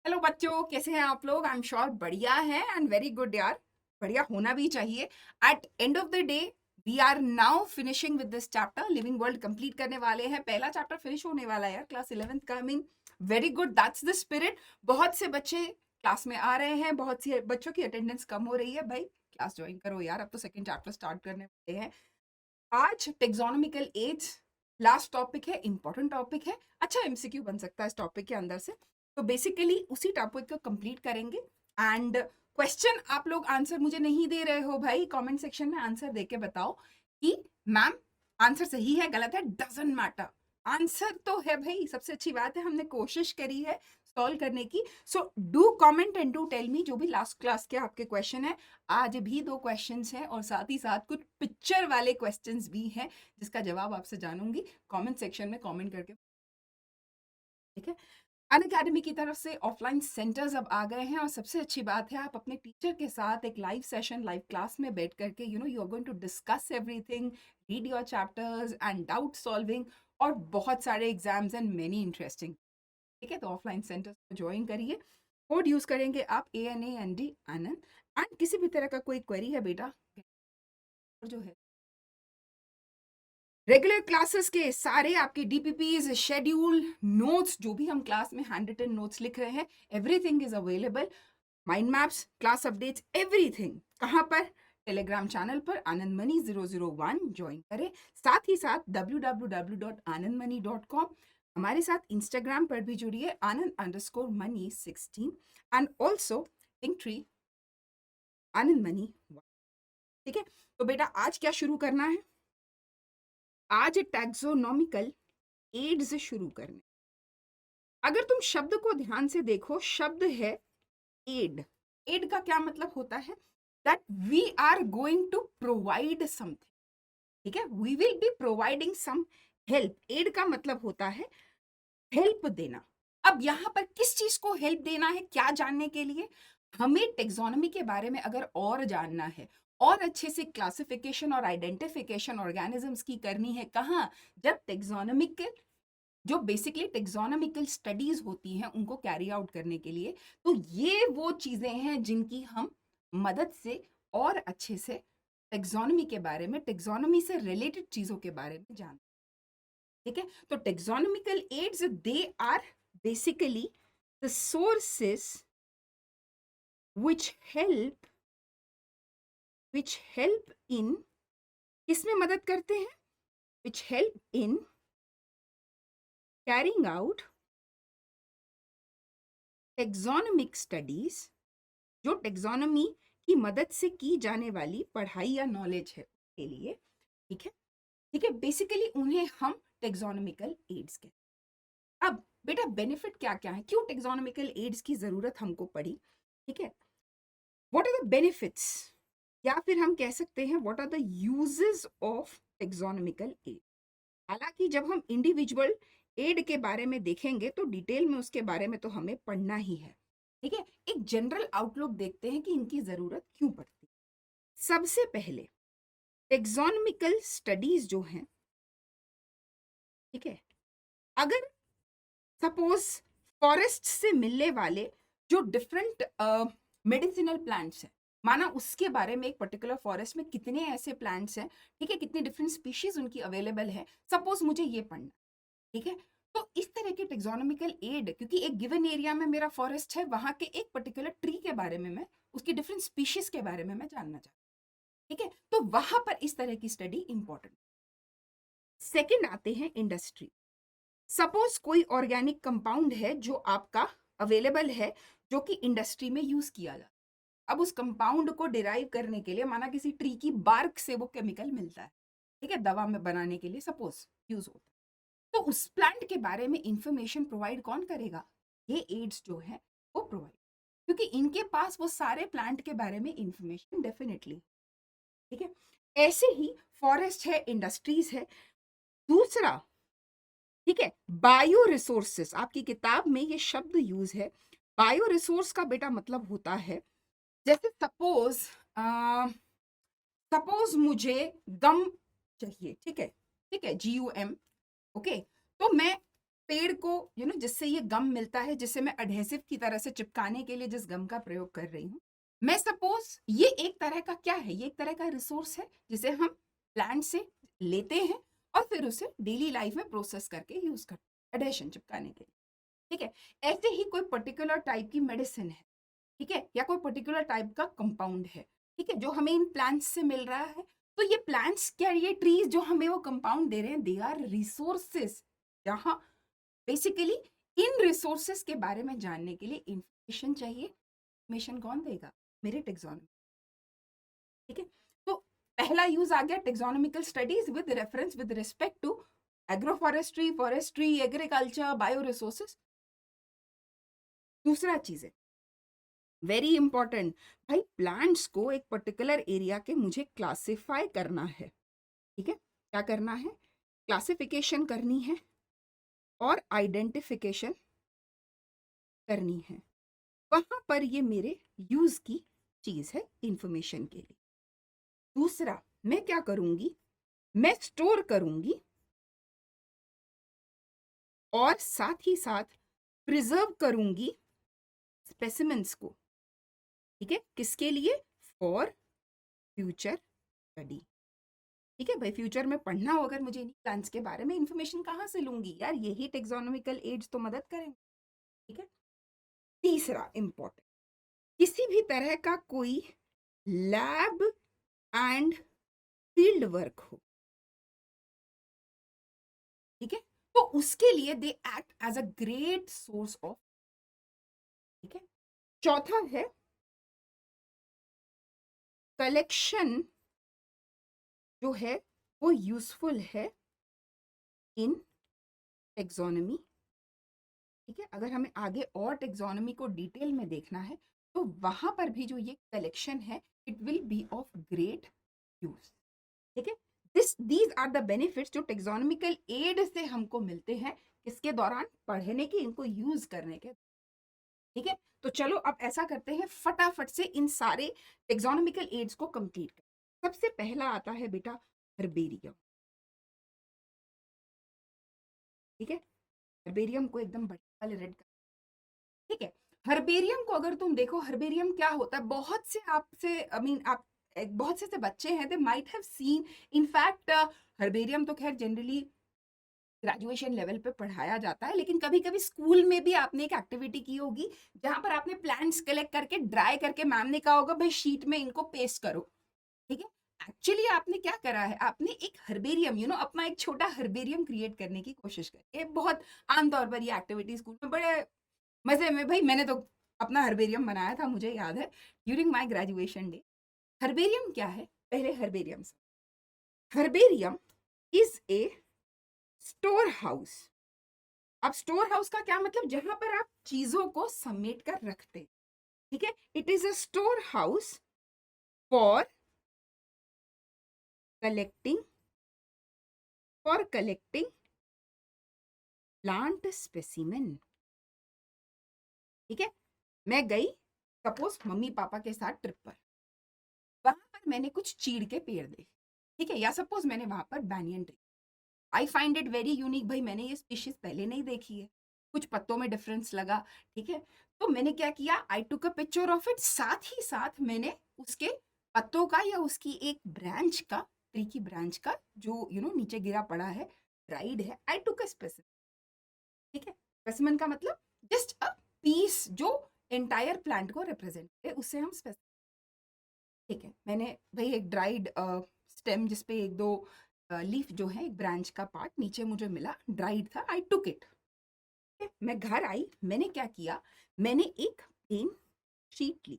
Hello बच्चों, कैसे हैं आप लोग? आई एम श्योर बढ़िया है एंड वेरी गुड यार। बढ़िया होना भी चाहिए। At end of the day we are now finishing with this chapter. Living world complete करने वाले हैं। पहला चैप्टर फिनिश होने वाला है यार। Class 11th coming. Very good, that's the spirit. बहुत से बच्चे क्लास में आ रहे हैं, बहुत सी बच्चों की अटेंडेंस कम हो रही है। भाई क्लास ज्वाइन करो यार, अब तो सेकंड चैप्टर स्टार्ट करने वाले हैं। आज टेक्सोनॉमिकल एज लास्ट टॉपिक है, इंपॉर्टेंट टॉपिक है। अच्छा एमसीक्यू बन सकता है इस टॉपिक के अंदर से। तो बेसिकली उसी टॉपिक को कंप्लीट करेंगे। एंड क्वेश्चन आप लोग आंसर मुझे नहीं दे रहे हो भाई, कमेंट सेक्शन में आंसर दे के बताओ कि मैम आंसर सही है गलत है, डजंट मैटर। आंसर तो है भाई, सबसे अच्छी बात है, हमने कोशिश करी है सॉल्व करने की। So do comment and do tell me जो भी लास्ट क्लास के आपके क्वेश्चन है। आज भी 2 क्वेश्चंस हैं और साथ ही साथ कुछ पिक्चर वाले क्वेश्चंस भी हैं जिसका जवाब आपसे जानूंगी। कमेंट सेक्शन में कमेंट करके, ठीक है। अनअकैडमी की तरफ से ऑफलाइन सेंटर्स अब आ गए हैं और सबसे अच्छी बात है आप अपने टीचर के साथ एक लाइव सेशन, लाइव क्लास में बैठ करके you are going to discuss everything, read your chapters and doubt solving और बहुत सारे एग्जाम्स एंड मेनी इंटरेस्टिंग। ठीक है, तो ऑफलाइन सेंटर्स को ज्वाइन करिए। कोड यूज करेंगे आप ANAND आनंद। एंड किसी भी तरह का कोई क्वेरी है बेटा जो है, रेगुलर क्लासेस के सारे आपके DPPs, शेड्यूल, नोट्स, जो भी हम क्लास में हैंड रिटन नोट्स लिख रहे हैं, everything is available. Mind maps, class updates, everything कहाँ पर? टेलीग्राम चैनल पर आनंद मनी 001 ज्वाइन करें। साथ ही साथ www.anandmani.com। हमारे साथ इंस्टाग्राम पर भी जुड़िए, आनंद_मनी16 एंड ऑल्सो लिंकट्री आनंद मनी। ठीक है, तो बेटा आज क्या शुरू करना है? आज टैक्सोनॉमिकल एड से शुरू करने। अगर तुम शब्द को ध्यान से देखो, शब्द है एड। एड का क्या मतलब होता है? That we are going to provide something. ठीक है, we will be providing some help. Aid का मतलब होता है हेल्प देना। अब यहां पर किस चीज को हेल्प देना है, क्या जानने के लिए? हमें टेक्सोनॉमी के बारे में अगर और जानना है, और अच्छे से क्लासिफिकेशन और आइडेंटिफिकेशन ऑर्गेनिजम्स की करनी है, कहाँ? जब टेक्सोनॉमिकल, जो बेसिकली टेक्सोनॉमिकल स्टडीज होती हैं उनको कैरी आउट करने के लिए। तो ये वो चीजें हैं जिनकी हम मदद से और अच्छे से टेक्सोनॉमी के बारे में, टेक्सोनॉमी से रिलेटेड चीजों के बारे में जान। ठीक है, तो taxonomical aids they are basically the sources which help in, किसमें मदद करते हैं? which help in carrying out taxonomic studies, जो टेक्सोनॉमी की मदद से की जाने वाली पढ़ाई या नॉलेज है उसके लिए। ठीक है, ठीक है, बेसिकली उन्हें हम टेक्सोनॉमिकल एड्स कहते हैं। अब बेटा बेनिफिट क्या क्या है, क्यों टेक्सोनॉमिकल एड्स की जरूरत हमको पड़ी? ठीक है, व्हाट आर द बेनिफिट्स, या फिर हम कह सकते हैं what are the uses of taxonomical aid. हालांकि जब हम इंडिविजुअल एड के बारे में देखेंगे तो डिटेल में उसके बारे में तो हमें पढ़ना ही है। ठीक है, एक जनरल आउटलुक देखते हैं कि इनकी जरूरत क्यों पड़ती है। सबसे पहले टेक्सोनॉमिकल स्टडीज जो हैं, ठीक है, अगर सपोज फॉरेस्ट से मिलने वाले जो डिफरेंट मेडिसिनल प्लांट्स हैं, माना उसके बारे में एक पर्टिकुलर फॉरेस्ट में कितने ऐसे प्लांट्स हैं, ठीक है, कितनी डिफरेंट स्पीशीज उनकी अवेलेबल है, सपोज मुझे ये पढ़ना, ठीक है। तो इस तरह के टेक्सोनॉमिकल एड, क्योंकि एक गिवन एरिया में मेरा फॉरेस्ट है, वहां के एक पर्टिकुलर ट्री के बारे में मैं, उसकी डिफरेंट स्पीशीज के बारे में मैं जानना चाहता हूँ, ठीक है, तो वहां पर इस तरह की स्टडी इंपॉर्टेंट। सेकेंड आते हैं इंडस्ट्री। सपोज कोई ऑर्गेनिक कंपाउंड है जो आपका अवेलेबल है, जो कि इंडस्ट्री में यूज किया जाता है। अब उस कंपाउंड को डिराइव करने के लिए, माना किसी ट्री की बार्क से वो केमिकल मिलता है, ठीक है, दवा में बनाने के लिए सपोज यूज होता है। तो उस प्लांट के बारे में इंफॉर्मेशन प्रोवाइड कौन करेगा? ये एड्स जो है वो प्रोवाइड, क्योंकि इनके पास वो सारे प्लांट के बारे में इंफॉर्मेशन डेफिनेटली। ठीक है, ऐसे ही फॉरेस्ट है, इंडस्ट्रीज है। दूसरा, ठीक है, बायो रिसोर्सेस, आपकी किताब में ये शब्द यूज है। बायो रिसोर्स का बेटा मतलब होता है, जैसे सपोज मुझे गम चाहिए, ठीक है, ठीक है, GUM, ओके, तो मैं पेड़ को जिससे ये गम मिलता है, जिससे मैं एडहेसिव की तरह से चिपकाने के लिए जिस गम का प्रयोग कर रही हूँ, मैं सपोज ये एक तरह का क्या है, ये एक तरह का रिसोर्स है जिसे हम प्लांट से लेते हैं और फिर उसे डेली लाइफ में प्रोसेस करके यूज करते हैं एडहेशन चिपकाने के लिए। ठीक है, ऐसे ही कोई पर्टिकुलर टाइप की मेडिसिन है, ठीक है, या कोई पर्टिकुलर टाइप का कंपाउंड है, ठीक है, जो हमें इन प्लांट्स से मिल रहा है। तो ये प्लांट्स क्या, ये ट्रीज जो हमें वो कंपाउंड दे रहे हैं, दे आर रिसोर्सेस, जहाँ बेसिकली इन रिसोर्सेस के बारे में जानने के लिए इंफॉर्मेशन चाहिए। इंफॉर्मेशन कौन देगा? मेरे टेक्सोनॉमी। ठीक है, तो पहला यूज आ गया taxonomical studies with reference with respect to agroforestry, forestry, agriculture, bio resources. दूसरा चीज है वेरी इंपॉर्टेंट, भाई प्लांट्स को एक पर्टिकुलर एरिया के मुझे क्लासिफाई करना है। ठीक है, क्या करना है? क्लासिफिकेशन करनी है और आइडेंटिफिकेशन करनी है। वहां पर ये मेरे यूज की चीज है इंफॉर्मेशन के लिए। दूसरा, मैं क्या करूंगी? मैं स्टोर करूंगी और साथ ही साथ प्रिजर्व करूंगी स्पेसिमेंट्स को। ठीक है, किसके लिए? For future study. ठीक है भाई, फ्यूचर में पढ़ना हो अगर मुझे इन प्लान्स के बारे में, इंफॉर्मेशन कहाँ से लूंगी यार? यही टेक्सोनॉमिकल एड्स तो मदद करेंगे। ठीक है, तीसरा इंपॉर्टेंट, किसी भी तरह का कोई लैब एंड फील्ड वर्क हो, ठीक है, तो उसके लिए they act as a great source of. ठीक है, चौथा है कलेक्शन जो है वो यूजफुल है इन टेक्सोनॉमी। ठीक है, अगर हमें आगे और टेक्सोनॉमी को डिटेल में देखना है तो वहां पर भी जो ये कलेक्शन है it will be of great use. ठीक है, दीज आर द बेनिफिट्स जो टेक्सोनॉमिकल एड से हमको मिलते हैं, किसके दौरान? पढ़ने के, इनको यूज करने के। ठीक है, तो चलो अब ऐसा करते हैं, फटाफट से इन सारे टेक्सोनॉमिकल एड्स को कंप्लीट करें। सबसे पहला आता है बेटा हर्बेरियम। ठीक है, हर्बेरियम को एकदम बढ़िया वाले रेड कर। ठीक है, हर्बेरियम को अगर तुम देखो, हर्बेरियम क्या होता है, बहुत से आपसे आई मीन आप बहुत से बच्चे हैं, they might have seen, in fact herbarium तो खैर जनरली ग्रेजुएशन लेवल पे पढ़ाया जाता है, लेकिन कभी कभी स्कूल में भी आपने एक एक्टिविटी की होगी जहां पर आपने प्लांट्स कलेक्ट करके ड्राई करके मैम ने कहा होगा भाई शीट में इनको पेस्ट करो। ठीक है, एक्चुअली आपने क्या करा है, आपने एक हर्बेरियम अपना एक छोटा हर्बेरियम क्रिएट करने की कोशिश करी है। बहुत आमतौर पर ये एक्टिविटी स्कूल में बड़े मजे में, भाई मैंने तो अपना हर्बेरियम बनाया था, मुझे याद है during my graduation day. Herbarium क्या है? पहले herbarium, herbarium is a store house. अब स्टोर हाउस का क्या मतलब? जहां पर आप चीजों को समेट कर रखते। ठीक है, it is a store house for collecting plant specimen. ठीक है, मैं गई सपोज मम्मी पापा के साथ ट्रिप पर, वहां पर मैंने कुछ चीड़ के पेड़ देखे। ठीक है, या सपोज मैंने वहां पर banyan tree, I find it very unique, भाई मैंने ये स्पीशीज पहले नहीं देखी है, कुछ पत्तों में डिफरेंस लगा। ठीक है, तो मैंने क्या किया, आई टुक अ पिक्चर ऑफ इट, साथ ही साथ मैंने उसके पत्तों का या उसकी एक ब्रांच का, ट्री की ब्रांच का जो नीचे गिरा पड़ा है, ड्राइड है, आई टुक अ स्पेसिमेन। ठीक है, स्पेसिमेन का मतलब जस्ट अ पीस जो एंटायर प्लांट को रिप्रेजेंट करे, उससे हम स्पेसिमेन। ठीक है, मैंने भाई एक ड्राइड स्टेम जिसपे एक दो लीफ जो है, एक ब्रांच का पार्ट नीचे मुझे मिला, ड्राइड था, आई टुक इट। मैं घर आई, मैंने क्या किया, मैंने एक प्लेन शीट ली।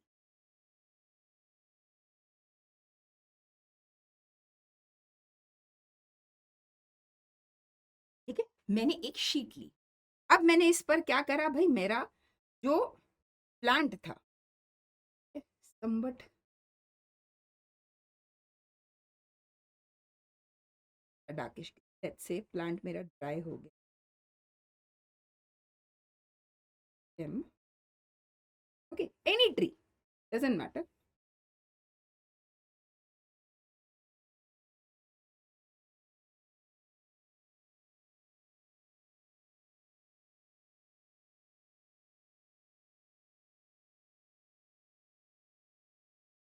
ठीक है, मैंने एक शीट ली। अब मैंने इस पर क्या करा भाई, मेरा जो प्लांट था somewhat darkish, let's say plant मेरा ड्राई हो गया, okay, any tree doesn't matter.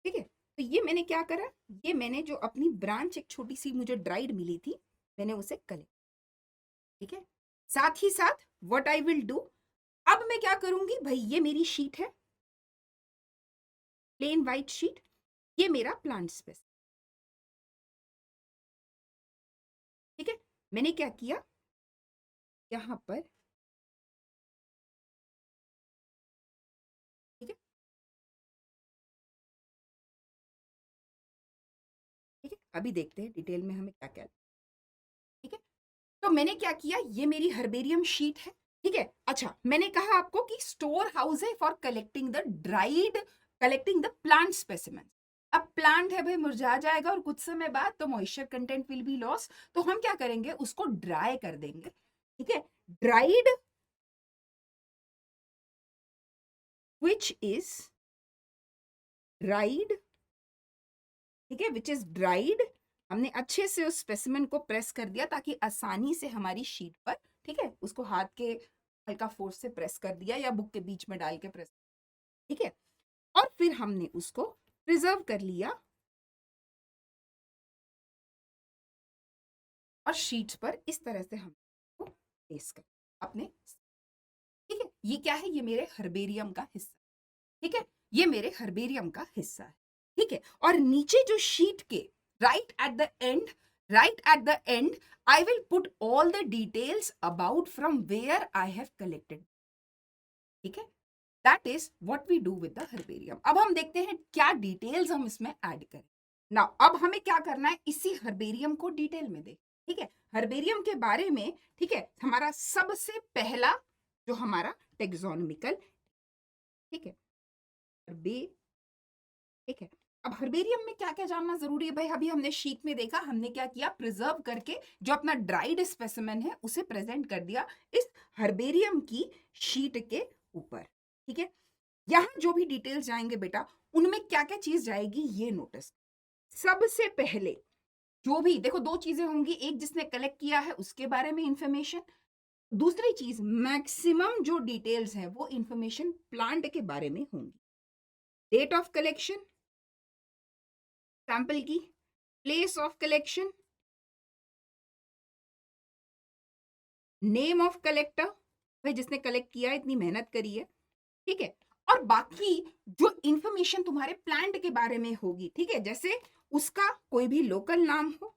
ठीक है। तो ये मैंने क्या करा, ये मैंने जो अपनी ब्रांच एक छोटी सी मुझे ड्राइड मिली थी, मैंने उसे कलेक्ट, ठीक है। साथ ही साथ व्हाट आई विल डू, अब मैं क्या करूंगी भाई, ये मेरी शीट है, प्लेन वाइट शीट, ये मेरा प्लांट स्पेस, ठीक है। मैंने क्या किया, यहां पर, ठीक है, ठीक है, अभी देखते हैं डिटेल में हमें क्या क्या, ठीक है। तो मैंने क्या किया, ये मेरी हर्बेरियम शीट है, ठीक है। अच्छा, मैंने कहा आपको कि स्टोर हाउस है for collecting the dried, collecting the plant specimen. अब प्लांट है भाई, मुरझा जाएगा और कुछ समय बाद तो moisture content will be loss, तो हम क्या करेंगे, उसको ड्राई कर देंगे, ठीक है। ड्राइड विच इज ड्राइड, ठीक है, विच इज ड्राइड, हमने अच्छे से उस स्पेसिमेन को प्रेस कर दिया ताकि आसानी से हमारी शीट पर, ठीक है, उसको हाथ के हल्का फोर्स से प्रेस कर दिया या बुक के बीच में डाल के प्रेस, ठीक है। और फिर हमने उसको प्रिजर्व कर लिया और शीट्स पर इस तरह से हम प्लेस कर अपने, ठीक है। ये क्या है, ये मेरे हर्बेरियम का हिस्सा, ठीक है, ये मेरे हर्बेरियम का हिस्सा है, ठीक है। और नीचे जो शीट के right at the end, right at the end I will put all the details about from where I have collected, ठीक है। That is what we do with the herbarium. अब हम देखते हैं क्या डिटेल्स हम इसमें ऐड करें। नाउ अब हमें क्या करना है, इसी हर्बेरियम को डिटेल में देख, ठीक है। हर्बेरियम के बारे में, ठीक है, हमारा सबसे पहला जो हमारा टेक्सोनोमिकल, ठीक है, हर्बे, ठीक है। अब हर्बेरियम में क्या क्या जानना जरूरी है भाई, अभी हमने शीट में देखा, हमने क्या किया, प्रिजर्व करके जो अपना ड्राइड स्पेसिमेन है उसे प्रेजेंट कर दिया इस हर्बेरियम की शीट के ऊपर, ठीक है। यहां जो भी डिटेल्स जाएंगे बेटा, उनमें क्या क्या चीज जाएगी ये नोटिस। सबसे पहले जो भी देखो, दो चीजें होंगी, एक जिसने कलेक्ट किया है उसके बारे में इंफॉर्मेशन, दूसरी चीज मैक्सिमम जो डिटेल्स है वो इंफॉर्मेशन प्लांट के बारे में होंगी। डेट ऑफ कलेक्शन सैंपल की, place of collection, name of collector, भाई जिसने कलेक्ट किया है, इतनी मेहनत करी है, ठीक है। और बाकी जो इंफॉर्मेशन तुम्हारे प्लांट के बारे में होगी, ठीक है, जैसे उसका कोई भी लोकल नाम हो,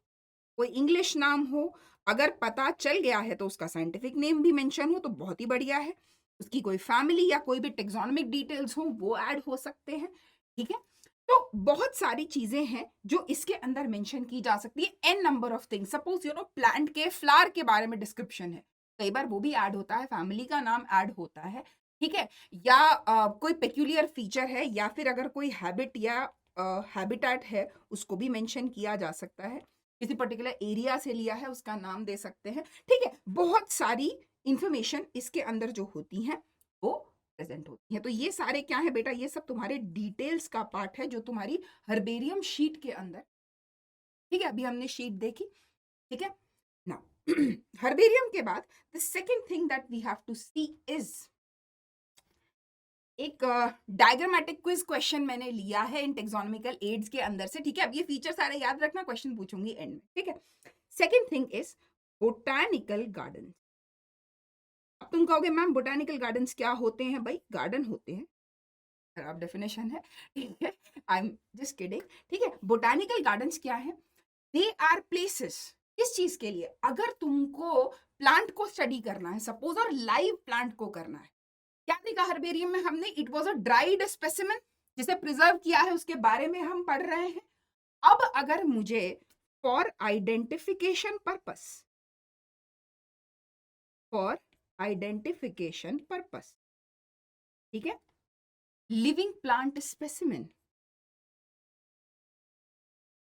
कोई इंग्लिश नाम हो, अगर पता चल गया है तो उसका साइंटिफिक नेम भी मेंशन हो तो बहुत ही बढ़िया है, उसकी कोई फैमिली या कोई भी टेक्सोनोमिक डिटेल्स हो वो ऐड हो सकते हैं, ठीक है। तो बहुत सारी चीजें हैं जो इसके अंदर मेंशन की जा सकती है, an number of things. Suppose plant के फ्लावर के बारे में डिस्क्रिप्शन है, कई बार वो भी ऐड होता है, फैमिली का नाम ऐड होता है, ठीक है। या कोई पेक्यूलियर फीचर है, या फिर अगर कोई हैबिट या हैबिटेट है उसको भी मेंशन किया जा सकता है, किसी पर्टिकुलर एरिया से लिया है उसका नाम दे सकते हैं, ठीक है। बहुत सारी इंफॉर्मेशन इसके अंदर जो होती हैं वो प्रेजेंट होती हैं। तो ये सारे क्या है बेटा, ये सब तुम्हारे डिटेल्स का पार्ट है जो तुम्हारी हर्बेरियम शीट के अंदर, ठीक है। अभी हमने शीट देखी, ठीक है। नाउ हर्बेरियम के बाद the second thing that we have to see is एक डायग्रामेटिक क्विज क्वेश्चन मैंने लिया है इन टेक्सोनोमिकल एड्स के अंदर से, ठीक है। अब ये फीचर सारे याद रखना, क्वेश्चन पूछूंगी एंड में, ठीक है। Second thing is botanical garden. अब तुम कहोगे मैम बोटानिकल गार्डन्स क्या होते हैं, भाई गार्डन होते हैं, खराब डेफिनेशन है, ठीक है, आई एम जस्ट किडिंग, ठीक है। बोटानिकल गार्डन्स क्या है, दे आर प्लेसेस, किस चीज के लिए, अगर तुमको प्लांट को स्टडी करना है सपोज, और लाइव प्लांट को करना है, क्या देखा हर्बेरियम में हमने, it was a dried specimen जिसे प्रिजर्व किया है उसके बारे में हम पढ़ रहे हैं। अब अगर मुझे for identification purpose, for identification purpose, ठीक है, लिविंग प्लांट स्पेसिमेन,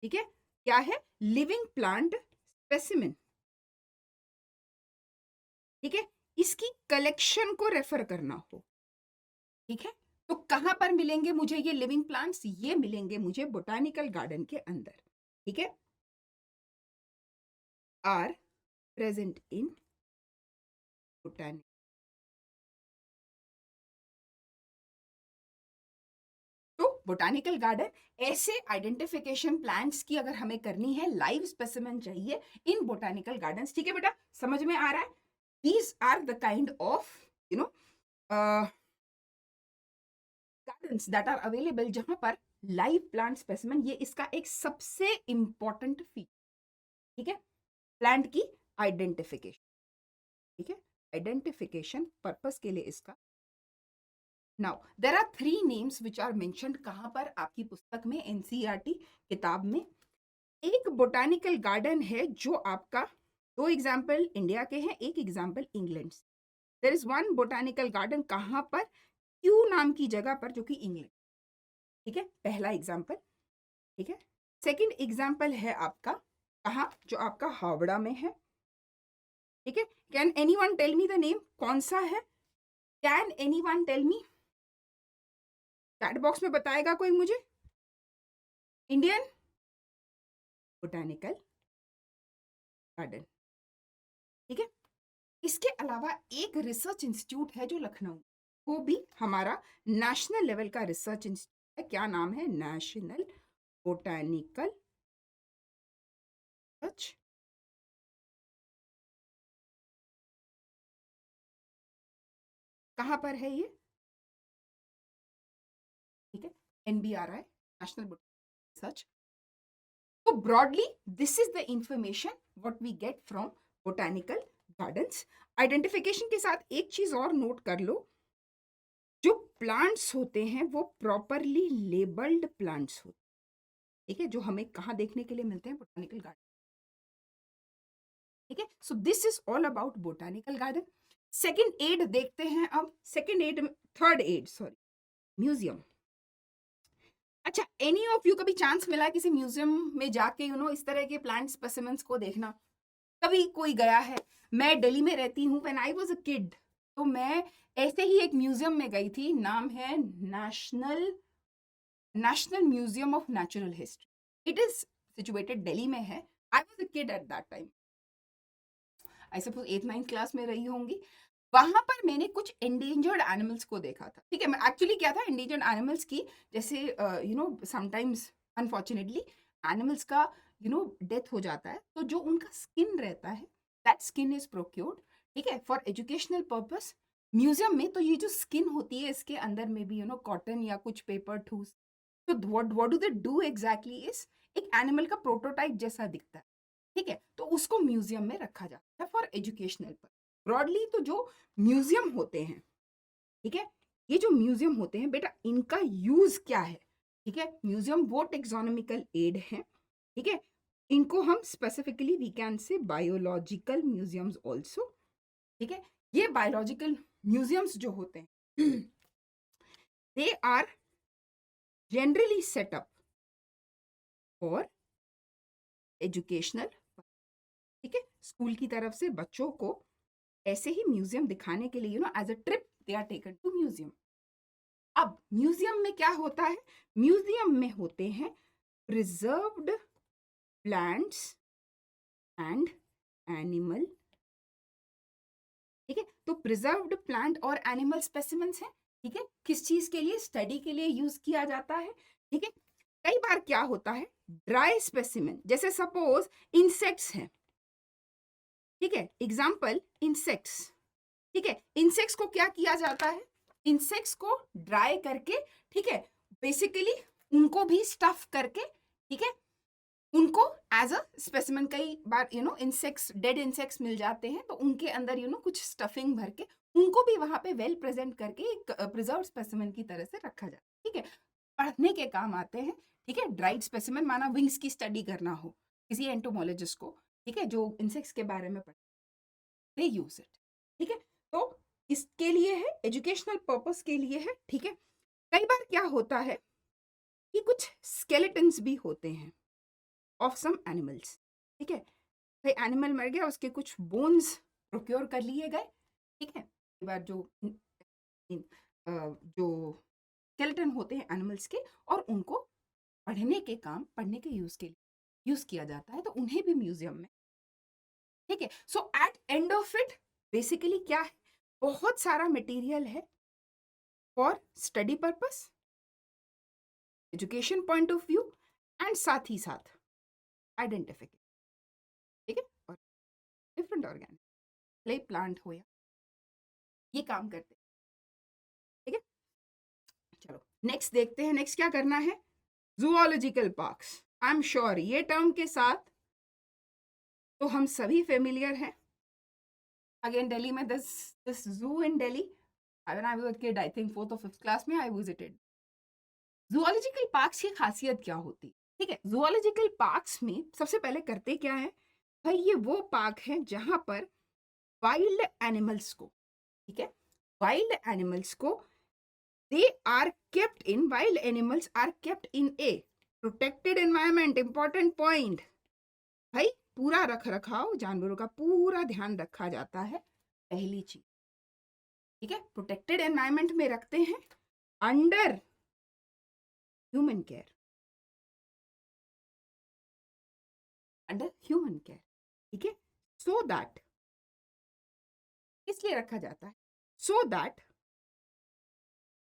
ठीक है, क्या है, लिविंग प्लांट स्पेसिमेन, ठीक है, इसकी कलेक्शन को रेफर करना हो, ठीक है। तो कहां पर मिलेंगे मुझे ये लिविंग प्लांट्स, ये मिलेंगे मुझे बोटानिकल गार्डन के अंदर, ठीक है, आर प्रेजेंट इन बोटानिकल, तो बोटानिकल गार्डन ऐसे आइडेंटिफिकेशन प्लांट्स की अगर हमें करनी है, लाइव स्पेसिमेन चाहिए इन बोटानिकल गार्डन्स। ठीक है बेटा, समझ में आ रहा है? These are the kind of gardens that are available जहां पर लाइव प्लांट स्पेसिमेन, ये इसका एक सबसे इंपॉर्टेंट फीचर। ठीक है, प्लांट की आइडेंटिफिकेशन। ठीक है, आइडेंटिफिकेशन पर्पस के लिए इसका। Now there are 3 names which are mentioned, कहां पर? आपकी पुस्तक में, एनसीईआरटी किताब में। एक बोटानिकल गार्डन है जो आपका, 2 एग्जाम्पल इंडिया के हैं, एक एग्जाम्पल इंग्लैंड से। There is one botanical garden, कहां पर? क्यू नाम की जगह पर, जो कि इंग्लैंड। ठीक है, पहला एग्जाम्पल। ठीक है, सेकंड एग्जाम्पल है आपका कहा? जो आपका हावड़ा में है। ठीक है, can anyone tell me the name? कौन सा है? Can anyone tell me? Chat box में बताएगा कोई मुझे? Indian botanical garden. ठीक है, इसके अलावा एक रिसर्च इंस्टीट्यूट है जो लखनऊ, वो भी हमारा नेशनल लेवल का रिसर्च इंस्टीट्यूट है। क्या नाम है? National botanical research. कहां पर है ये? ठीक है, NBRI, नेशनल बोटानिकल रिसर्च। तो broadly this is the information what we get from botanical gardens. Identification के साथ एक चीज और नोट कर लो, जो प्लांट्स होते हैं वो प्रॉपरली लेबल्ड प्लांट्स होते हैं। ठीक है, जो हमें कहाँ देखने के लिए मिलते हैं? Botanical garden. ठीक है, so this is all about botanical garden. Second aid देखते हैं अब। Second aid, third aid sorry, museum. अच्छा, एनी ऑफ यू कभी चांस मिला किसी म्यूजियम में जाके इस तरह के प्लांट स्पेसिमेंस को देखना? कभी कोई गया है? मैं दिल्ली में रहती हूँ, when I was a kid, तो मैं ऐसे ही एक म्यूजियम में गई थी। नाम है national museum of natural history. It is situated Delhi में है। I was a kid at that time, I suppose 8th-9th class में रही होंगी। वहां पर मैंने कुछ एंडेंजर्ड एनिमल्स को देखा था। ठीक है, मैं एक्चुअली क्या था, एंडेंजर्ड एनिमल्स की, जैसे समटाइम्स अनफॉर्चुनेटली एनिमल्स का डेथ हो जाता है, तो जो उनका स्किन रहता है, दैट स्किन इज प्रोक्योर्ड, ठीक है, फॉर एजुकेशनल पर्पस। म्यूजियम में तो ये जो स्किन होती है, इसके अंदर में भी कॉटन या कुछ पेपर ठूस, तो what do they do exactly is, एक एनिमल का प्रोटोटाइप जैसा दिखता है। ठीक है, तो उसको म्यूजियम में रखा जाता है फॉर एजुकेशनल पर्पस। ब्रॉडली तो जो म्यूजियम होते हैं, ठीक है, ये जो म्यूजियम होते हैं बेटा, इनका यूज क्या है? ठीक है, म्यूजियम वो टेक्सोनॉमिकल एड है। ठीक है, इनको हम specifically we can say biological museums also. ठीक है, ये बायोलॉजिकल म्यूजियम्स जो होते हैं, they are generally set up for educational. ठीक है, स्कूल की तरफ से बच्चों को ऐसे ही म्यूजियम दिखाने के लिए as a trip they are taken to museum. अब म्यूजियम में क्या होता है? म्यूजियम में होते हैं प्रिजर्व्ड प्लांट्स एंड एनिमल। ठीक है, तो प्रिजर्व्ड प्लांट और एनिमल स्पेसिमेंस हैं। ठीक है, किस चीज के लिए? स्टडी के लिए यूज किया जाता है। ठीक है, कई बार क्या होता है, ड्राई स्पेसिमेन, जैसे सपोज इंसेक्ट्स हैं। ठीक है, एग्जाम्पल इंसेक्ट्स। ठीक है, इंसेक्ट्स को क्या किया जाता है? इंसेक्ट्स को ड्राई करके, ठीक है, बेसिकली उनको भी स्टफ करके, ठीक है, उनको एज अ स्पेसिमेन, कई बार इंसेक्ट्स, डेड इंसेक्ट्स मिल जाते हैं, तो उनके अंदर कुछ स्टफिंग भर के उनको भी वहां पे वेल प्रेजेंट करके एक प्रिजर्व स्पेसिमेन की तरह से रखा जाता है। ठीक है, पढ़ने के काम आते हैं। ठीक है, ड्राइड स्पेसिमेन, माना विंग्स की स्टडी करना हो किसी एंटोमोलॉजिस्ट को, ठीक है, जो इंसेक्ट्स के बारे में पढ़, दे यूज इट। ठीक है, तो इसके लिए है, एजुकेशनल पर्पस के लिए है। ठीक है, कई बार क्या होता है कि कुछ स्केलेटन्स भी होते हैं ऑफ सम एनिमल्स। ठीक है, भाई एनिमल मर गया, उसके कुछ बोन्स प्रोक्योर कर लिए गए। ठीक है, कई बार जो स्केलेटन होते हैं एनिमल्स के, और उनको पढ़ने के काम, पढ़ने के यूज के लिए यूज किया जाता है, तो उन्हें भी म्यूजियम में। ठीक है, so at end of it basically क्या है, बहुत सारा मटेरियल है for study purpose, education point of view and साथ ही साथ आइडेंटिफिकेशन, ठीक है। और डिफरेंट ऑर्गेनिक प्ले प्लांट हो या ये काम करते हैं, ठीक है। चलो नेक्स्ट देखते हैं, नेक्स्ट क्या करना है, zoological parks. I am sure ये टर्म के साथ तो हम सभी फेमिलियर हैं। अगेन दिल्ली में दिस जू इन Delhi, when I was a kid, I think 4th or 5th class में I visited। जूलॉजिकल पार्क्स की खासियत क्या होती है, ठीक है। जूलॉजिकल पार्क्स में सबसे पहले करते क्या है भाई, ये वो पार्क है जहां पर वाइल्ड एनिमल्स को, ठीक है, वाइल्ड एनिमल्स को they are kept in, wild animals are kept in a protected environment। important point भाई, पूरा रख रखाव जानवरों का पूरा ध्यान रखा जाता है, पहली चीज, ठीक है। प्रोटेक्टेड एनवायरनमेंट में रखते हैं under human care, under human care, ठीक है। सो दैट, इसलिए रखा जाता है so that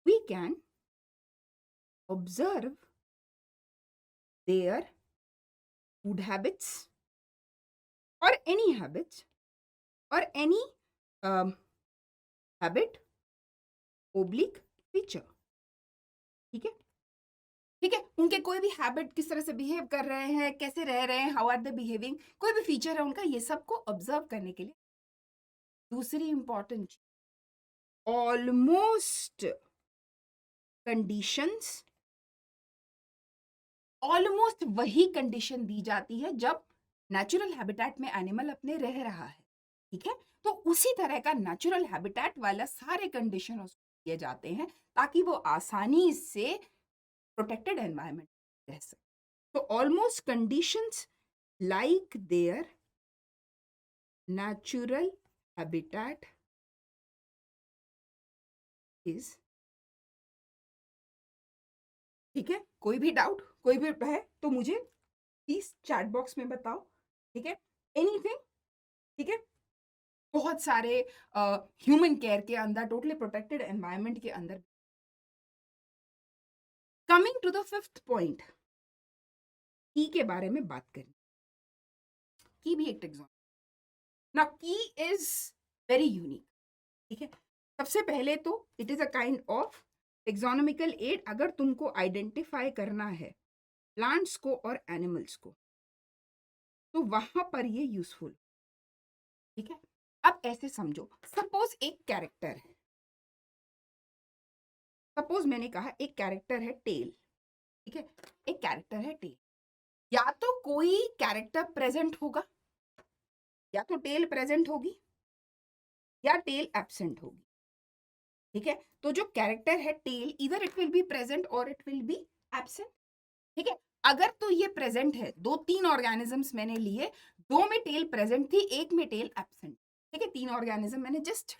we can observe their food habits or any habits or any habit oblique feature, ठीक है, ठीक है। उनके कोई भी हैबिट किस तरह से बिहेव कर रहे हैं, कैसे रह रहे हैं, हाउ आर दे बिहेविंग, कोई भी फीचर है उनका, ये सब को ऑब्जर्व करने के लिए। दूसरी इंपॉर्टेंट चीज, ऑलमोस्ट कंडीशंस, ऑलमोस्ट वही कंडीशन दी जाती है जब नेचुरल हैबिटेट में एनिमल अपने रह रहा है, ठीक है। तो उसी तरह का नेचुरल हैबिटेट वाला सारे कंडीशन उसको दिए जाते हैं ताकि वो आसानी से प्रोटेक्टेड एनवायरनमेंट रह सके। तो almost conditions like there natural habitat is, ठीक है। कोई भी डाउट, कोई भी है तो मुझे प्लीज चैट बॉक्स में बताओ, ठीक है। एनीथिंग, ठीक है। बहुत सारे ह्यूमन केयर के अंदर, टोटली प्रोटेक्टेड एनवायरनमेंट के अंदर। Coming to the 5th point, की के बारे में बात करें। की भी एक टेक्सोन, ना की इज वेरी यूनिक, ठीक है। सबसे पहले तो it is a kind of taxonomical aid अगर तुमको आइडेंटिफाई करना है प्लांट्स को और एनिमल्स को, तो वहां पर ये यूजफुल, ठीक है। अब ऐसे समझो, सपोज एक कैरेक्टर है, सपोज मैंने कहा एक कैरेक्टर है टेल, ठीक है। एक कैरेक्टर है टेल, या तो कोई कैरेक्टर प्रेजेंट होगा, या तो टेल प्रेजेंट होगी या टेल एब्सेंट होगी, ठीक है। तो जो कैरेक्टर है टेल, इधर इट विल बी प्रेजेंट और इट विल बी एब्सेंट, ठीक है। अगर तो ये प्रेजेंट है, 2-3 ऑर्गेनिजम्स मैंने लिए, 2 में टेल प्रेजेंट थी, 1 में टेल एब्सेंट, ठीक है। 3 ऑर्गेनिज्म मैंने जस्ट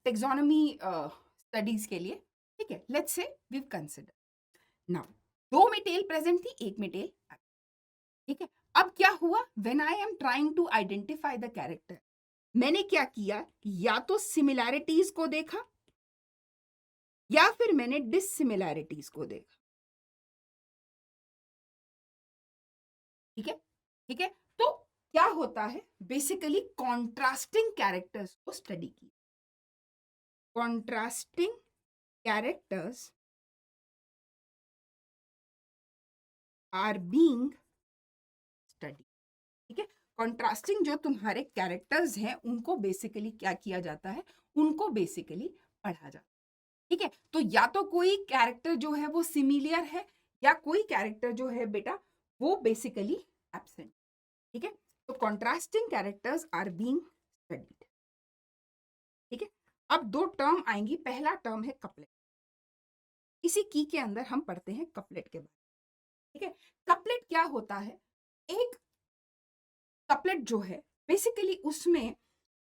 टेक्सोनोमी स्टडीज के लिए, ठीक है। Let's say we consider now 2 में टेल प्रेजेंट थी, 1 में टेल, ठीक है। अब क्या हुआ, when I am trying to identify the character, मैंने क्या किया, या तो सिमिलैरिटीज को देखा या फिर मैंने डिससिमिलैरिटीज को देखा, ठीक है, ठीक है। तो क्या होता है, बेसिकली कॉन्ट्रास्टिंग कैरेक्टर्स को स्टडी की, contrasting characters are being study, ठीक है। कॉन्ट्रास्टिंग जो तुम्हारे कैरेक्टर्स हैं उनको बेसिकली क्या किया जाता है, उनको बेसिकली पढ़ा जाता है, ठीक है। तो या तो कोई कैरेक्टर जो है वो सिमिलियर है, या कोई कैरेक्टर जो है बेटा वो बेसिकली एब्सेंट, ठीक है। तो contrasting characters are being studied, ठीक है। अब 2 टर्म आएंगी, पहला टर्म है कपलेट, इसी की के अंदर हम पढ़ते हैं कपलेट के बारे में, ठीक है। कपलेट क्या होता है, एक कपलेट जो है बेसिकली उसमें,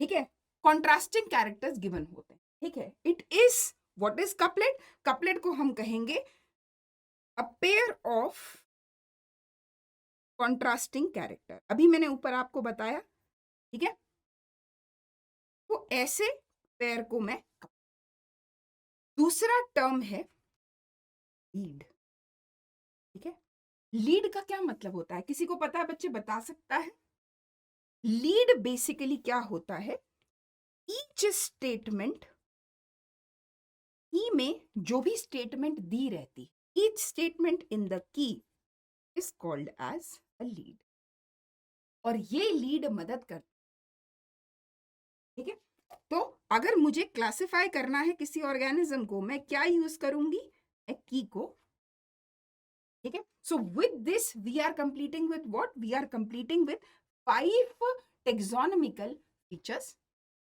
ठीक है, कॉन्ट्रास्टिंग कैरेक्टर्स गिवन होते हैं, ठीक है। It is, what is couplet, couplet को हम कहेंगे a pair of contrasting character, अभी मैंने ऊपर आपको बताया, ठीक है। तो ऐसे पेयर को मैं, दूसरा टर्म है लीड। ठीक है, लीड का क्या मतलब होता है, किसी को पता है बच्चे, बता सकता है? लीड बेसिकली क्या होता है, ईच स्टेटमेंट, की में जो भी स्टेटमेंट दी रहती, each statement in the key is called as a lead, और ये लीड मदद करती। ठीक है, तो अगर मुझे क्लासिफाई करना है किसी ऑर्गेनिज्म को, मैं क्या यूज करूंगी, मैं की को। ठीक है, so with this we are completing with what, we are completing with 5 taxonomical features,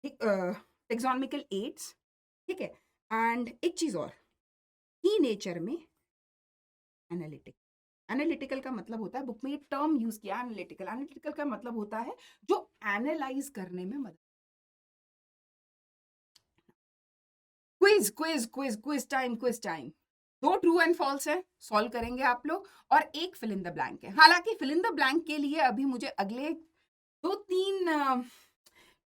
taxonomical aids. ठीक है, एंड एक चीज और, की नेचर में एनालिटिक, एनालिटिकल का मतलब होता है, बुक में ये टर्म यूज किया एनालिटिकल, एनालिटिकल का मतलब होता है जो एनालाइज करने में मदद। Quiz quiz quiz quiz time, quiz time. 2 true and false है, सॉल्व करेंगे आप लोग, और एक फिल इन द ब्लैंक है। हालांकि फिल इन द ब्लैंक के लिए अभी मुझे अगले 2-3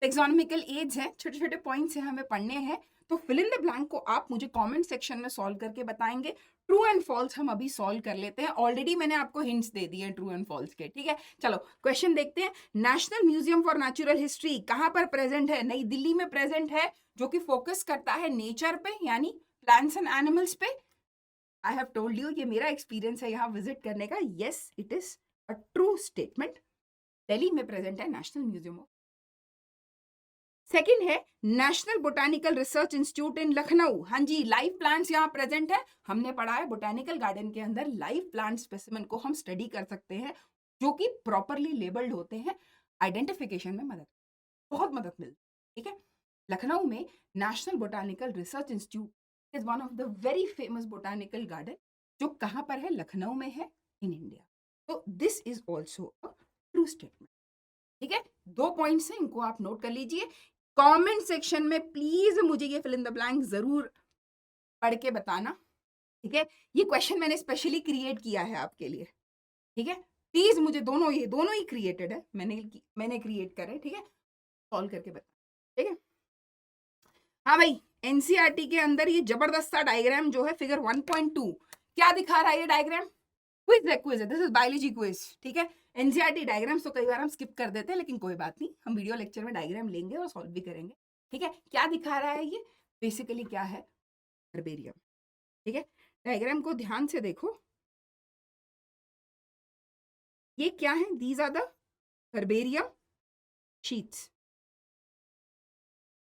टेक्सोनॉमिकल एड्स हैं, छोटे छोटे पॉइंट्स हैं, हमें पढ़ने हैं। तो फिल इन द ब्लैंक को आप मुझे कमेंट सेक्शन में सॉल्व करके बताएंगे। ट्रू एंड फॉल्स हम अभी सॉल्व कर लेते हैं, ऑलरेडी मैंने आपको हिंट्स दे दिए हैं ट्रू एंड फॉल्स के। ठीक है, चलो क्वेश्चन देखते हैं। National museum for natural history कहाँ पर प्रेजेंट है, नई दिल्ली में प्रेजेंट है, जो कि फोकस करता है नेचर पे, यानी प्लांट्स एंड एनिमल्स पे। आई हैव टोल्ड यू, ये मेरा एक्सपीरियंस है यहाँ विजिट करने का। Yes, it is a true statement. Delhi में प्रेजेंट है नेशनल म्यूजियम। सेकंड है नेशनल बोटानिकल रिसर्च इंस्टीट्यूट इन लखनऊ। हाँ जी, लाइव प्लांट्स यहाँ प्रेजेंट है। हमने पढ़ा है बोटानिकल गार्डन के अंदर लाइव प्लांट स्पेसिमेन को हम स्टडी कर सकते हैं, जो कि प्रॉपरली लेबल्ड होते हैं, आइडेंटिफिकेशन में मदद, बहुत मदद मिलती है। ठीक है, लखनऊ में national botanical research institute is one of the very famous botanical garden, जो कहाँ पर है, लखनऊ में है, इन इंडिया। तो this is also a true statement. ठीक है, 2 पॉइंट्स हैं, इनको आप नोट कर लीजिए। कमेंट सेक्शन में प्लीज मुझे ये फिल इन द ब्लैंक जरूर पढ़ के बताना। ठीक है, ये क्वेश्चन मैंने स्पेशली क्रिएट किया है आपके लिए। ठीक है, प्लीज मुझे दोनों, ये दोनों ही क्रिएटेड है, मैंने क्रिएट करे। ठीक है, सॉल्व करके बता। ठीक है, हाँ भाई, एनसीईआरटी के अंदर ये जबरदस्त सा डायग्राम जो है फिगर 1.2 क्या दिखा रहा है, ये डायग्राम क्विज है, क्विज है, दिस इज बायोलॉजी क्विज। ठीक है, एनसीईआरटी डायग्राम्स तो कई बार हम स्किप कर देते हैं, लेकिन कोई बात नहीं, हम वीडियो लेक्चर में डायग्राम लेंगे और सॉल्व भी करेंगे। ठीक है, क्या दिखा रहा है ये, बेसिकली क्या है, हर्बेरियम। ठीक है, डायग्राम को ध्यान से देखो, ये क्या है, these are the herbarium sheets.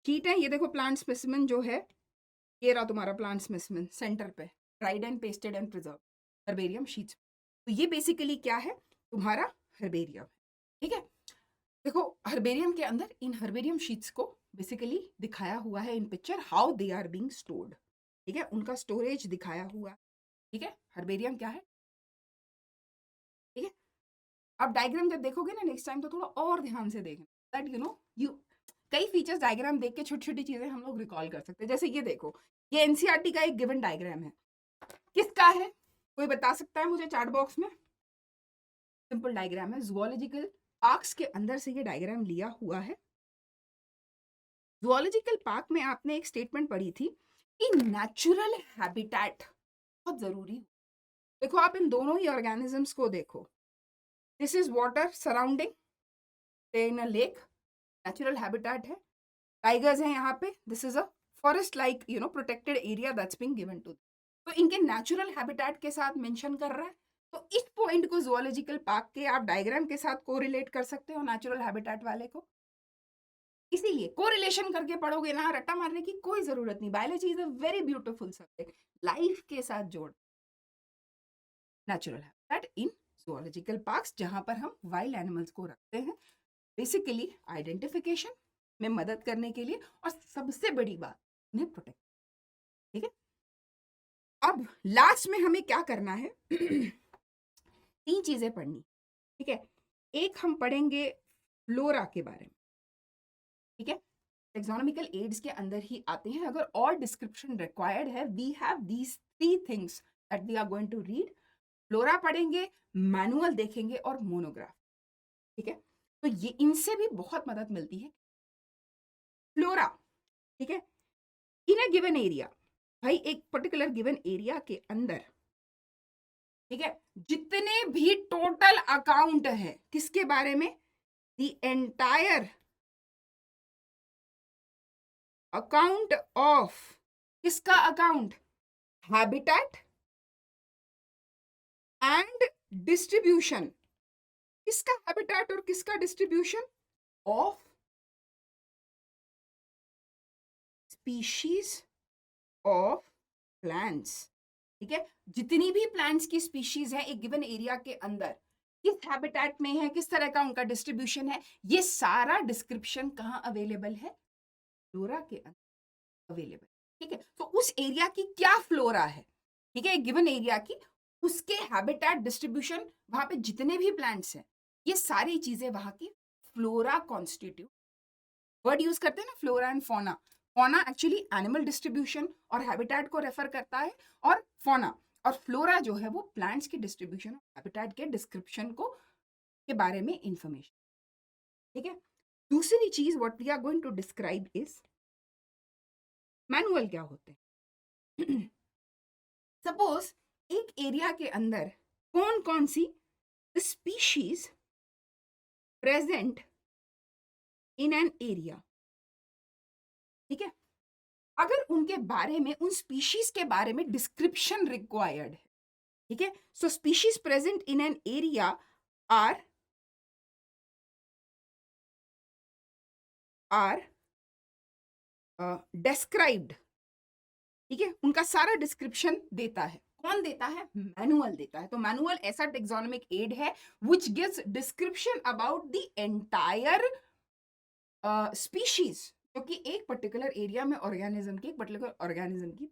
Sheet है, ये देखो प्लांट स्पेसिमेन जो है, ये रहा तुम्हारा प्लांट स्पेसिमेन सेंटर पे, dried and pasted and preserve herbarium sheets. तो ये बेसिकली क्या है, तुम्हारा हर्बेरियम। ठीक है, देखो हर्बेरियम के अंदर इन हर्बेरियम शीट्स को बेसिकली दिखाया हुआ है in picture, how they are being stored. ठीक है, उनका स्टोरेज दिखाया हुआ। ठीक है, हर्बेरियम क्या है। ठीक है, अब डायग्राम जब देखोगे ना नेक्स्ट टाइम, तो थोड़ा और ध्यान से देखना, दैट यू कई फीचर्स डायग्राम देख के छोटी छोटी चीजें हम लोग रिकॉल कर सकते हैं। जैसे ये देखो, ये एनसीईआरटी का एक गिवन डायग्राम है, किसका है, कोई बता सकता है मुझे चैट बॉक्स में। सिंपल डायग्राम है, जूलॉजिकल पार्क्स के अंदर से ये डायग्राम लिया हुआ है। जूलॉजिकल पार्क में आपने एक स्टेटमेंट पढ़ी थी कि नेचुरल हैबिटेट बहुत जरूरी। देखो आप इन दोनों ही ऑर्गेनिजम्स को देखो, this is water surrounding in a lake, natural habitat है, टाइगर्स हैं यहाँ पे, this is a forest like protected area that's being given to. तो इनके नेचुरल हैबिटेट के साथ मेंशन कर रहा है, तो इस पॉइंट को जूलॉजिकल पार्क के आप डायग्राम के साथ कोरिलेट कर सकते हो, नेचुरल हैबिटेट वाले को। इसीलिए कोरिलेशन करके पढ़ोगे ना, रट्टा मारने की कोई जरूरत नहीं। Biology is a very beautiful subject, life के साथ जोड़, नेचुरल हैबिटेट इन जूलॉजिकल पार्क्स, जहां पर हम वाइल्ड एनिमल्स को रखते हैं, बेसिकली आइडेंटिफिकेशन में मदद करने के लिए, और सबसे बड़ी बात उन्हें प्रोटेक्ट। ठीक है, अब लास्ट में हमें क्या करना है 3 चीजें पढ़नी। ठीक है, एक हम पढ़ेंगे फ्लोरा के बारे में। ठीक है, टेक्सोनॉमिकल एड्स के अंदर ही आते हैं, अगर और डिस्क्रिप्शन रिक्वायर्ड है, we have these 3 things that we are going to read. Flora पढ़ेंगे, मैनुअल देखेंगे, और मोनोग्राफ। ठीक है, तो ये इनसे भी बहुत मदद मिलती है। फ्लोरा, ठीक है, इन अ गिवन एरिया, भाई एक पर्टिकुलर गिवन एरिया के अंदर ठीक है, जितने भी टोटल अकाउंट है किसके बारे में, द एंटायर अकाउंट ऑफ, किसका अकाउंट, हैबिटेट एंड डिस्ट्रीब्यूशन, किसका हैबिटेट और किसका distribution, of species of plants. ठीक है, जितनी भी प्लांट्स की स्पीशीज है एक गिवन एरिया के अंदर, किस हैबिटेट में है, किस तरह का उनका डिस्ट्रीब्यूशन है, ये सारा डिस्क्रिप्शन कहाँ अवेलेबल है, फ्लोरा के अंदर अवेलेबल। ठीक है, तो उस एरिया की क्या फ्लोरा है, ठीक है, एक गिवन एरिया की, उसके हैबिटेट डिस्ट्रीब्यूशन, वहां पे जितने भी प्लांट्स हैं, ये सारी चीजें वहां की फ्लोरा कॉन्स्टिट्यूट। वर्ड यूज करते हैं ना फ्लोरा एंड फोना। फोना एक्चुअली एनिमल डिस्ट्रीब्यूशन और हैबिटेट को रेफर करता है, और फोना और फ्लोरा जो है वो प्लांट्स की डिस्ट्रीब्यूशन और हैबिटेट के डिस्क्रिप्शन को के बारे में इंफॉर्मेशन। ठीक है, दूसरी चीज what we are going to describe is manual. क्या होते हैं सपोज एक एरिया के अंदर कौन कौन सी species present in an area, ठीक है, अगर उनके बारे में, उन स्पीशीज के बारे में डिस्क्रिप्शन रिक्वायर्ड है, ठीक है, सो species present in an area are described. ठीक है, उनका सारा डिस्क्रिप्शन देता है, कौन देता है, मैनुअल देता है। तो मैनुअल ऐसा टेक्सोनोमिक एड है which gives description about the entire species, जो कि एक पर्टिकुलर एरिया में ऑर्गेनिज्म की, एक पर्टिकुलर ऑर्गेनिज्म की,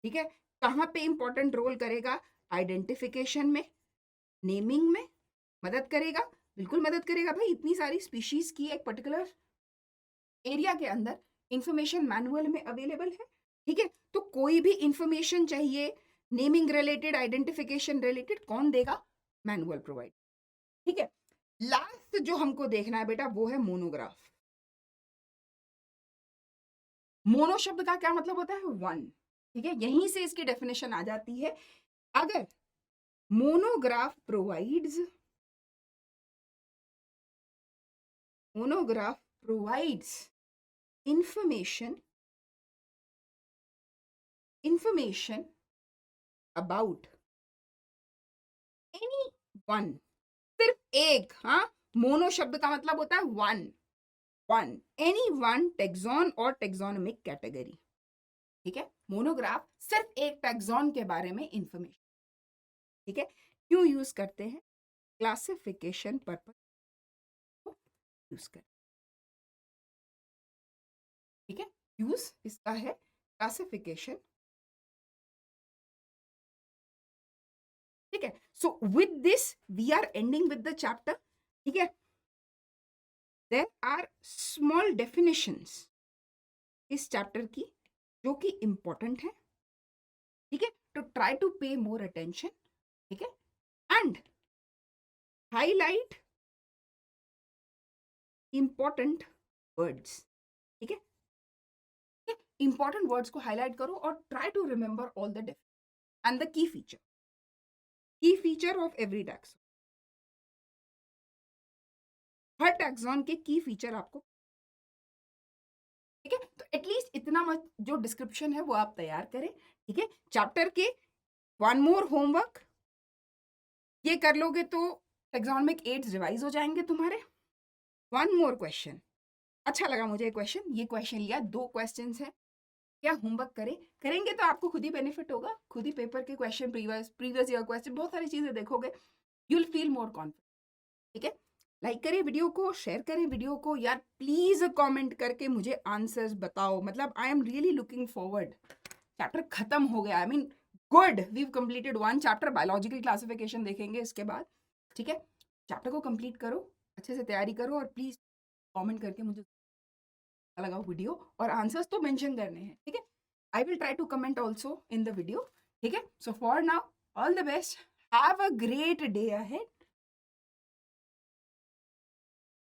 ठीक है, कहाँ पे इंपॉर्टेंट रोल करेगा, आइडेंटिफिकेशन में, नेमिंग में मदद करेगा, बिल्कुल मदद करेगा भाई। इतनी सारी स्पीशीज की एक पर्टिकुलर एरिया के अंदर इंफॉर्मेशन मैनुअल में अवेलेबल है। ठीक है, तो कोई भी इंफॉर्मेशन चाहिए नेमिंग रिलेटेड, आइडेंटिफिकेशन रिलेटेड, कौन देगा, मैनुअल प्रोवाइड। ठीक है, लास्ट जो हमको देखना है बेटा वो है मोनोग्राफ। मोनो शब्द का क्या मतलब होता है, वन। ठीक है, यहीं से इसकी डेफिनेशन आ जाती है। अगर monograph provides information about any one, सिर्फ एक, हाँ, मोनो शब्द का मतलब होता है वन, एनी वन टेक्सॉन और टेक्सोनोमिक कैटेगरी। ठीक है, मोनोग्राफ सिर्फ एक टेक्सॉन के बारे में इंफॉर्मेशन। ठीक है, क्यों यूज करते हैं, क्लासिफिकेशन पर्पस यूज कर। ठीक है, यूज इसका है क्लासिफिकेशन। ठीक है, so with this we are ending with the chapter. ठीक है, देयर आर स्मॉल डेफिनेशंस इस चैप्टर की जो कि इंपॉर्टेंट है। ठीक है, टू ट्राई टू पे मोर अटेंशन। ठीक है, एंड हाईलाइट इंपॉर्टेंट वर्ड्स। ठीक है, इंपॉर्टेंट वर्ड्स को हाईलाइट करो और try to remember all the and the key feature of every taxon. हर टैक्सॉन के की फीचर आपको, ठीक है, तो एटलीस्ट इतना मत जो डिस्क्रिप्शन है वो आप तैयार करें। ठीक है, चैप्टर के वन मोर होमवर्क ये कर लोगे तो टैक्सोनोमिक एड्स रिवाइज हो जाएंगे तुम्हारे। वन मोर क्वेश्चन, अच्छा लगा मुझे क्वेश्चन, ये क्वेश्चन लिया, 2 क्वेश्चंस हैं, क्या होमवर्क करेंगे तो आपको खुद ही बेनिफिट होगा, खुद ही पेपर के क्वेश्चन, प्रीवियस ईयर क्वेश्चन, बहुत सारी चीजें देखोगे, you will feel more confident. ठीक है, लाइक करें वीडियो को, शेयर करें वीडियो को यार, प्लीज कमेंट करके मुझे आंसर्स बताओ। मतलब I am really looking forward, chapter खत्म हो गया, I mean good, we completed 1 chapter. Biological classification देखेंगे इसके बाद। ठीक है, चैप्टर को कंप्लीट करो, अच्छे से तैयारी करो, और प्लीज कमेंट करके मुझे लगा वीडियो, और आंसर्स तो मेंशन करने हैं। ठीक है, I will try to comment also in the video. ठीक है, so for now all the best, have a great day ahead.